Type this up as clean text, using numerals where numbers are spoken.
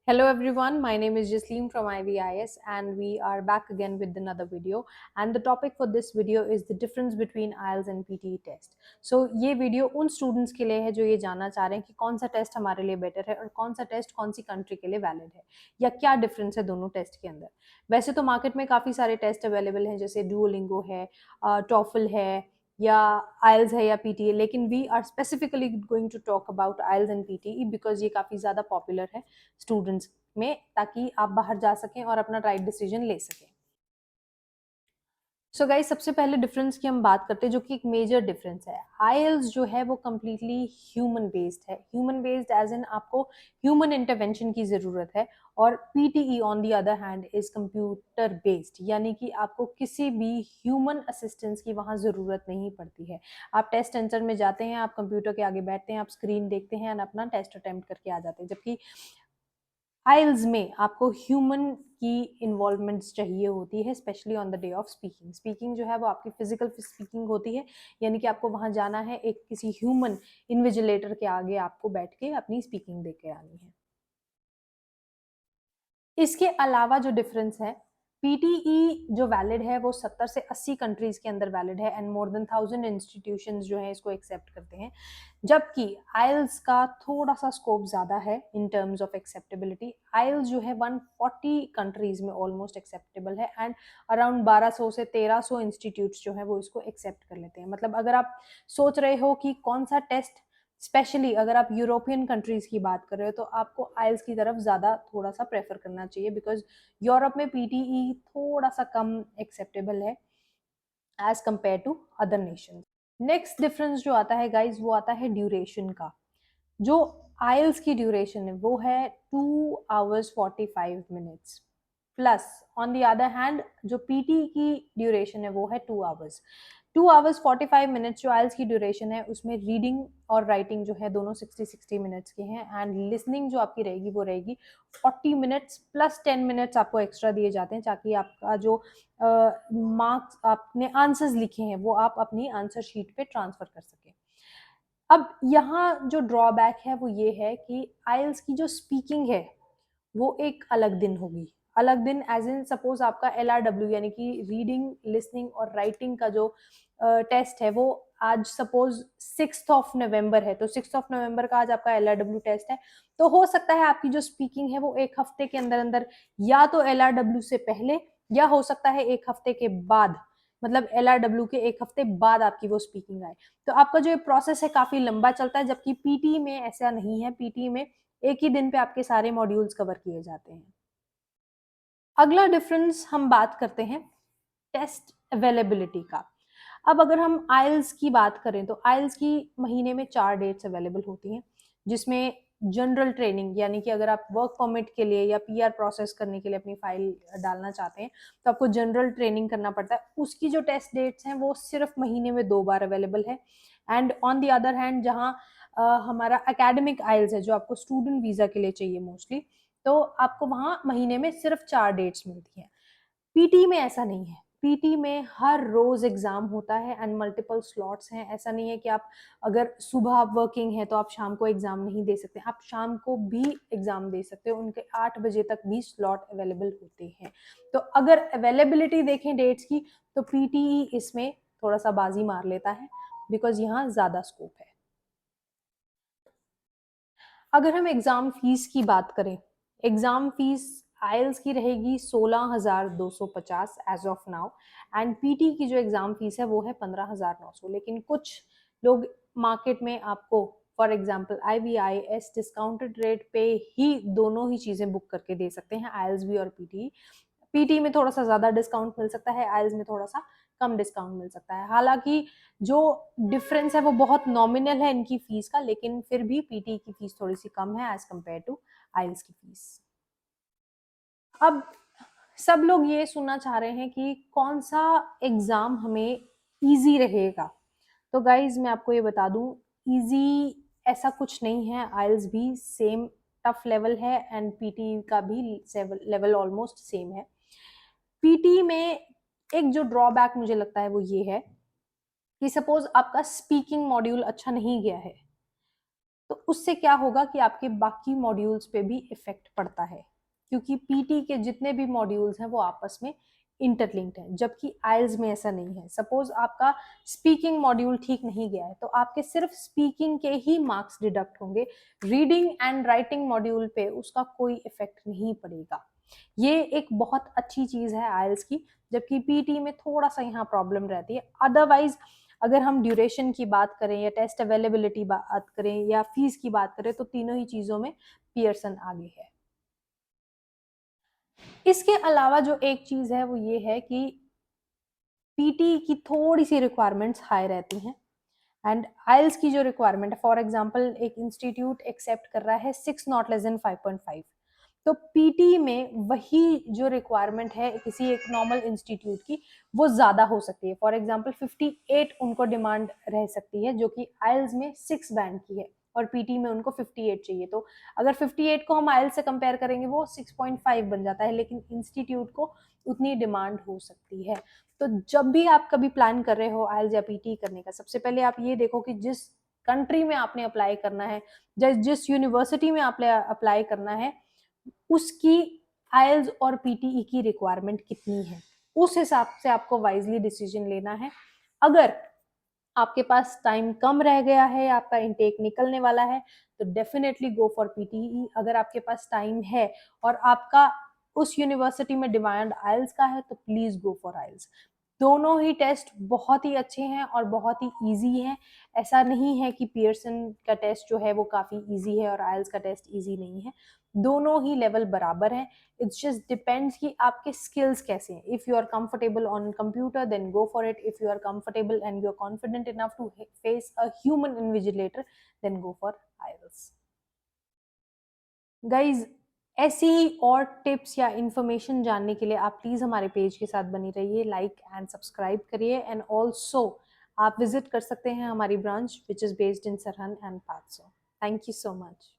Hello everyone, my name is Jasleen from IVIS and we are back again with another video, and the topic for this video is the difference between IELTS and PTE test. So ये video उन students के लिए है जो ये जानना चाह रहे हैं कि कौन सा टेस्ट हमारे लिए बेटर है और कौन सा टेस्ट कौन सी कंट्री के लिए वैलिड है या क्या डिफरेंस है दोनों टेस्ट के अंदर। वैसे तो मार्केट में काफ़ी सारे टेस्ट अवेलेबल हैं, जैसे डुओलिंगो है, टॉफल है या आइल्स है या पीटीए, लेकिन we are specifically going to talk about IELTS and PTE because ये काफ़ी ज़्यादा पॉपुलर है स्टूडेंट्स में, ताकि आप बाहर जा सकें और अपना राइट डिसीजन ले सकें। सो गाइस, सबसे पहले डिफरेंस की हम बात करते हैं, जो कि एक मेजर डिफरेंस है। आईएल्स जो है वो कम्प्लीटली ह्यूमन बेस्ड है, ह्यूमन बेस्ड एज इन आपको ह्यूमन इंटरवेंशन की ज़रूरत है, और PTE on the other hand is computer based, यानी कि आपको किसी भी ह्यूमन असिस्टेंस की वहाँ ज़रूरत नहीं पड़ती है। आप टेस्ट सेंटर में जाते हैं, आप कंप्यूटर के आगे बैठते हैं, आप स्क्रीन देखते हैं और अपना टेस्ट अटेम्प्ट करके आ जाते हैं, जबकि आइल्स में आपको ह्यूमन की इन्वॉल्वमेंट्स चाहिए होती है, specially on the day of speaking. Speaking जो है वो आपकी फिजिकल स्पीकिंग होती है, यानी कि आपको वहां जाना है, एक किसी ह्यूमन इन्विजिलेटर के आगे आपको बैठ के अपनी स्पीकिंग दे के आनी है। इसके अलावा जो डिफरेंस है, पीटीई जो वैलिड है वो 70 से 80 कंट्रीज के अंदर वैलिड है एंड मोर देन 1000 इंस्टीट्यूशंस जो है इसको एक्सेप्ट करते हैं, जबकि आइल्स का थोड़ा सा स्कोप ज्यादा है इन टर्म्स ऑफ एक्सेप्टेबिलिटी। आइल्स जो है 140 कंट्रीज में ऑलमोस्ट एक्सेप्टेबल है एंड अराउंड 1200 से 1300 इंस्टीट्यूट्स जो है वो इसको एक्सेप्ट कर लेते हैं। मतलब अगर आप सोच रहे हो कि कौन सा टेस्ट, स्पेशली अगर आप यूरोपियन कंट्रीज की बात कर रहे हो, तो आपको आइल्स की तरफ ज़्यादा थोड़ा सा प्रेफर करना चाहिए, बिकॉज यूरोप में पीटीई थोड़ा सा कम एक्सेप्टेबल है as compare to other nation. Next difference जो आता है गाइज, वो आता है ड्यूरेशन का। जो आइल्स की ड्यूरेशन है वो है 2 hours 45 minutes, plus on the other hand जो पीटी की ड्यूरेशन है वो है 2 hours। 2 hours 45 minutes जो आइल्स की ड्यूरेशन है, उसमें रीडिंग और राइटिंग जो है दोनों 60-60 मिनट्स के हैं, एंड लिसनिंग जो आपकी रहेगी वो रहेगी 40 मिनट्स, प्लस 10 मिनट्स आपको एक्स्ट्रा दिए जाते हैं, ताकि आपका जो मार्क्स आपने आंसर्स लिखे हैं वो आप अपनी आंसर शीट पे ट्रांसफर कर सकें। अब यहाँ जो ड्रॉबैक है वो ये है कि आइल्स की जो स्पीकिंग है वो एक अलग दिन होगी। अलग दिन एज इन सपोज आपका LRW यानी कि रीडिंग लिसनिंग और राइटिंग का जो टेस्ट है वो आज सपोज 6 नवंबर है, तो 6 नवंबर का आज आपका LRW टेस्ट है, तो हो सकता है आपकी जो स्पीकिंग है वो एक हफ्ते के अंदर अंदर, या तो LRW से पहले या हो सकता है एक हफ्ते के बाद, मतलब LRW के एक हफ्ते बाद आपकी वो स्पीकिंग आए। तो आपका जो प्रोसेस है काफी लंबा चलता है, जबकि पीटी में ऐसा नहीं है। पीटी में एक ही दिन पे आपके सारे मॉड्यूल्स कवर किए जाते हैं। अगला डिफरेंस हम बात करते हैं टेस्ट अवेलेबिलिटी का। अब अगर हम आइल्स की बात करें तो आइल्स की महीने में 4 डेट्स अवेलेबल होती हैं, जिसमें जनरल ट्रेनिंग, यानी कि अगर आप वर्क परमिट के लिए या पीआर प्रोसेस करने के लिए अपनी फाइल डालना चाहते हैं तो आपको जनरल ट्रेनिंग करना पड़ता है। उसकी जो टेस्ट डेट्स हैं वो सिर्फ महीने में 2 बार अवेलेबल है। And on the other hand जहाँ हमारा एकेडमिक आइल्स है, जो आपको स्टूडेंट वीजा के लिए चाहिए मोस्टली, तो आपको वहाँ महीने में सिर्फ 4 डेट्स मिलती हैं। पीटी में ऐसा नहीं है। पीटी में हर रोज एग्जाम होता है एंड मल्टीपल स्लॉट्स हैं। ऐसा नहीं है कि आप अगर सुबह आप वर्किंग है तो आप शाम को एग्जाम नहीं दे सकते, आप शाम को भी एग्जाम दे सकते हो, उनके 8 बजे तक भी स्लॉट अवेलेबल होते हैं। तो अगर अवेलेबिलिटी देखें डेट्स की, तो पीटी इसमें थोड़ा सा बाजी मार लेता है, बिकॉज यहाँ ज्यादा स्कोप है। अगर हम एग्जाम फीस की बात करें, एग्जाम फीस आइल्स की रहेगी 16,250 as of now, and PT की जो एग्जाम फीस है वो है 15,900। लेकिन कुछ लोग मार्केट में आपको for example IVIS discounted rate पे ही दोनों ही चीजें बुक करके दे सकते हैं, आइल्स भी और पीटी। पीटी में थोड़ा सा ज्यादा डिस्काउंट मिल सकता है, आइल्स में थोड़ा सा कम डिस्काउंट मिल सकता है। हालांकि जो डिफरेंस है वो बहुत नॉमिनल है इनकी फीस का, लेकिन फिर भी पीटी की फीस थोड़ी सी कम है एज कम्पेयर टू आइल्स की फीस। अब सब लोग ये सुनना चाह रहे हैं कि कौन सा एग्जाम हमें इजी रहेगा। तो गाइज मैं आपको ये बता दूं, इजी ऐसा कुछ नहीं है। आइल्स भी सेम टफ लेवल है एंड पीटी का भी लेवल ऑलमोस्ट सेम है। पीटी में एक जो ड्रॉबैक मुझे लगता है वो ये है कि सपोज आपका स्पीकिंग मॉड्यूल अच्छा नहीं गया है, तो उससे क्या होगा कि आपके बाकी मॉड्यूल्स पे भी इफेक्ट पड़ता है, क्योंकि पीटी के जितने भी मॉड्यूल्स हैं वो आपस में इंटरलिंक्ड हैं, जबकि आइल्स में ऐसा नहीं है। सपोज आपका स्पीकिंग मॉड्यूल ठीक नहीं गया है तो आपके सिर्फ स्पीकिंग के ही मार्क्स डिडक्ट होंगे, रीडिंग एंड राइटिंग मॉड्यूल पे उसका कोई इफेक्ट नहीं पड़ेगा। ये एक बहुत अच्छी चीज है आइल्स की, जबकि पीटी में थोड़ा सा यहाँ प्रॉब्लम रहती है। अदरवाइज अगर हम ड्यूरेशन की बात करें या टेस्ट अवेलेबिलिटी बात करें या फीस की बात करें तो तीनों ही चीजों में पियर्सन आगे है। इसके अलावा जो एक चीज है वो ये है कि पीटी की थोड़ी सी रिक्वायरमेंट्स हाई रहती हैं एंड आइल्स की जो रिक्वायरमेंट है, फॉर एग्जांपल एक इंस्टीट्यूट एक्सेप्ट कर रहा है 6 नॉट लेस देन 5.5, तो पीटी में वही जो रिक्वायरमेंट है किसी एक नॉर्मल इंस्टीट्यूट की वो ज्यादा हो सकती है। फॉर एग्जांपल 58 उनको डिमांड रह सकती है जो कि आइल्स में 6 बैंड की है और पीटी में उनको 58 चाहिए। तो अगर 58 को हम आइल्स से कंपेयर करेंगे वो 6.5 बन जाता है, लेकिन इंस्टीट्यूट को उतनी डिमांड हो सकती है। तो जब भी आप कभी प्लान कर रहे हो आइल्स या पीटी करने का, सबसे पहले आप ये देखो कि जिस कंट्री में आपने अप्लाई करना है, जिस यूनिवर्सिटी में आपने अप्लाई करना है, उसकी आइल्स और पीटीई की रिक्वायरमेंट कितनी है, उस हिसाब से आपको वाइजली डिसीजन लेना है। अगर आपके पास टाइम कम रह गया है, आपका इनटेक निकलने वाला है, तो डेफिनेटली गो फॉर पीटीई। अगर आपके पास टाइम है और आपका उस यूनिवर्सिटी में डिमांड आइल्स का है तो प्लीज गो फॉर आइल्स। दोनों ही टेस्ट बहुत ही अच्छे हैं और बहुत ही इजी हैं। ऐसा नहीं है कि पियर्सन का टेस्ट जो है वो काफ़ी इजी है और आइल्स का टेस्ट इजी नहीं है, दोनों ही लेवल बराबर हैं। इट्स जस्ट डिपेंड्स कि आपके स्किल्स कैसे हैं। If you are comfortable on computer then go for it, if you are comfortable and you are confident enough to face a human invigilator then go for IELTS. Guys, ऐसी ही और tips या information जानने के लिए आप please हमारे page के साथ बनी रहिए, लाइक एंड सब्सक्राइब करिए एंड ऑल्सो आप विजिट कर सकते हैं हमारी branch which is based in सरहन एंड पात्सो। Thank you so much.